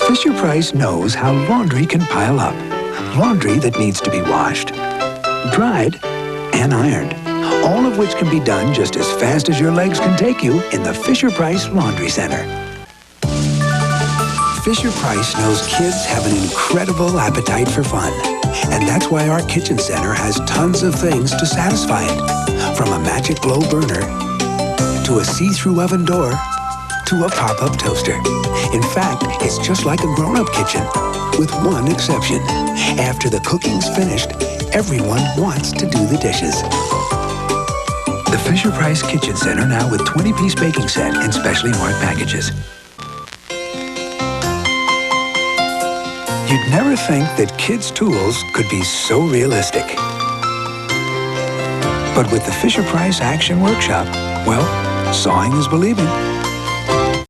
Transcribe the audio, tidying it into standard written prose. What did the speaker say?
Fisher-Price knows how laundry can pile up. Laundry that needs to be washed, dried, and ironed. All of which can be done just as fast as your legs can take you in the Fisher-Price Laundry Center. Fisher-Price knows kids have an incredible appetite for fun. And that's why our kitchen center has tons of things to satisfy it. From a magic glow burner, to a see-through oven door, to a pop-up toaster. In fact, it's just like a grown-up kitchen, with one exception. After the cooking's finished, everyone wants to do the dishes. The Fisher-Price Kitchen Center now with 20-piece baking set in specially marked packages. You'd never think that kids' tools could be so realistic. But with the Fisher-Price Action Workshop, well, sawing is believing.